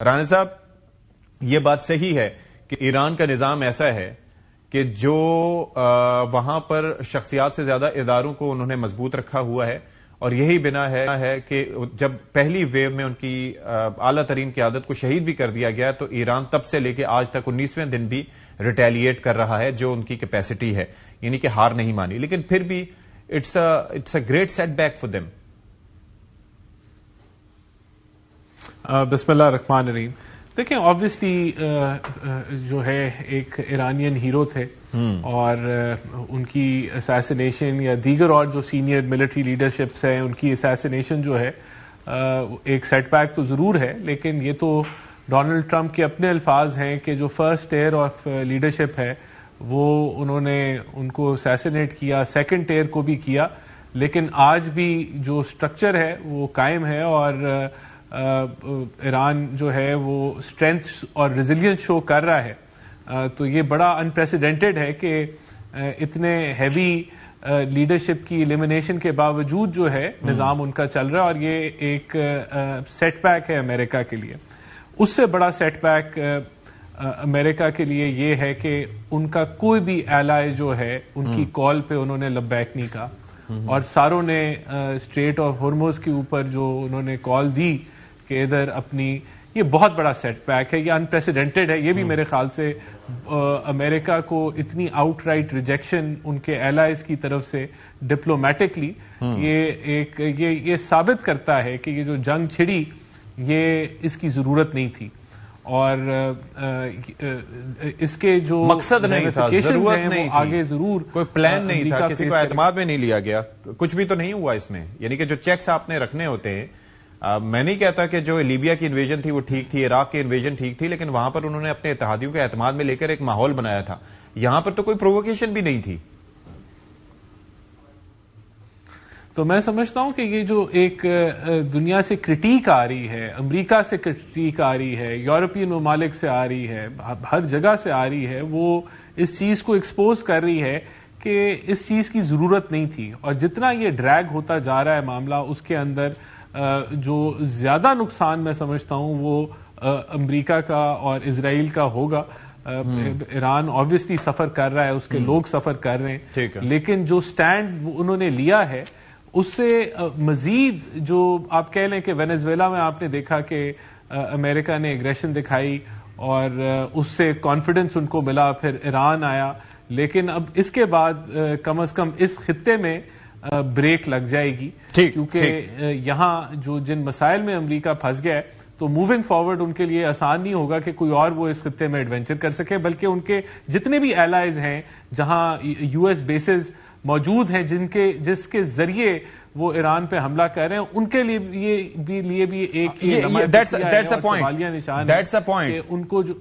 رانا صاحب، یہ بات صحیح ہے کہ ایران کا نظام ایسا ہے کہ جو وہاں پر شخصیات سے زیادہ اداروں کو انہوں نے مضبوط رکھا ہوا ہے، اور یہی بنا ہے کہ جب پہلی ویو میں ان کی اعلیٰ ترین قیادت کو شہید بھی کر دیا گیا تو ایران تب سے لے کے آج تک 19ویں دن بھی ریٹیلیٹ کر رہا ہے، جو ان کی کیپیسٹی ہے، یعنی کہ ہار نہیں مانی، لیکن پھر بھی it's a great setback for them. بسم اللہ الرحمن الرحیم. دیکھیں، آبویسلی جو ہے ایک ایرانین ہیرو تھے، اور ان کی اسیسینیشن یا دیگر اور جو سینئر ملٹری لیڈرشپس ہیں ان کی اسیسینیشن جو ہے ایک سیٹ بیک تو ضرور ہے، لیکن یہ تو ڈونلڈ ٹرمپ کے اپنے الفاظ ہیں کہ جو فرسٹ ایئر آف لیڈرشپ ہے وہ انہوں نے ان کو اسیسینیٹ کیا، سیکنڈ ایئر کو بھی کیا، لیکن آج بھی جو اسٹرکچر ہے وہ قائم ہے، اور ایران جو ہے وہ اسٹرینتھ اور ریزیلینس شو کر رہا ہے. تو یہ بڑا انپریسیڈنٹڈ ہے کہ اتنے ہیوی لیڈرشپ کی ایلیمینیشن کے باوجود جو ہے نظام ان کا چل رہا ہے، اور یہ ایک سیٹ بیک ہے امریکہ کے لیے. اس سے بڑا سیٹ بیک امریکہ کے لیے یہ ہے کہ ان کا کوئی بھی ایلائی جو ہے ان کی کال پہ انہوں نے لبیک نہیں کہا، اور ساروں نے اسٹریٹ آف ہرمز کے اوپر جو انہوں نے کال دی کہ ادھر اپنی، یہ بہت بڑا سیٹ بیک ہے، یہ انپریسیڈنٹڈ ہے. یہ بھی میرے خیال سے امریکہ کو اتنی آؤٹ رائٹ ریجیکشن ان کے ایلائز کی طرف سے ڈپلومیٹکلی یہ ثابت کرتا ہے کہ یہ جو جنگ چھڑی یہ اس کی ضرورت نہیں تھی، اور اس کے جو مقصد نہیں تھا، ضرورت نہیں تھی، آگے ضرور کوئی پلان نہیں تھا، کسی کو اعتماد میں نہیں لیا گیا، کچھ بھی تو نہیں ہوا اس میں. یعنی کہ جو چیکس آپ نے رکھنے ہوتے ہیں، میں نہیں کہتا کہ جو لیبیا کی انویژن تھی وہ ٹھیک تھی، عراق کی انویژن ٹھیک تھی، لیکن وہاں پر انہوں نے اپنے اتحادیوں کے اعتماد میں لے کر ایک ماحول بنایا تھا. یہاں پر تو کوئی پرووکیشن بھی نہیں تھی. تو میں سمجھتا ہوں کہ یہ جو ایک دنیا سے کرٹیک آ رہی ہے، امریکہ سے کرٹیک آ رہی ہے، یورپین ممالک سے آ رہی ہے، ہر جگہ سے آ رہی ہے، وہ اس چیز کو ایکسپوز کر رہی ہے کہ اس چیز کی ضرورت نہیں تھی. اور جتنا یہ ڈریگ ہوتا جا رہا ہے معاملہ، اس کے اندر جو زیادہ نقصان میں سمجھتا ہوں وہ امریکہ کا اور اسرائیل کا ہوگا. ایران آبویسلی سفر کر رہا ہے، اس کے لوگ سفر کر رہے ہیں، لیکن جو سٹینڈ انہوں نے لیا ہے اس سے مزید، جو آپ کہہ لیں کہ وینزویلا میں آپ نے دیکھا کہ امریکہ نے ایگریشن دکھائی اور اس سے کانفیڈنس ان کو ملا، پھر ایران آیا، لیکن اب اس کے بعد کم از کم اس خطے میں بریک لگ جائے گی، کیونکہ یہاں جو جن مسائل میں امریکہ پھنس گیا ہے تو موونگ فارورڈ ان کے لیے آسان نہیں ہوگا کہ کوئی اور وہ اس خطے میں ایڈونچر کر سکے، بلکہ ان کے جتنے بھی ایلائز ہیں جہاں یو ایس بیسز موجود ہیں جس کے ذریعے وہ ایران پہ حملہ کر رہے ہیں، ان کے لیے بھی ایک سوالیہ نشان ہے کہ ان کو جو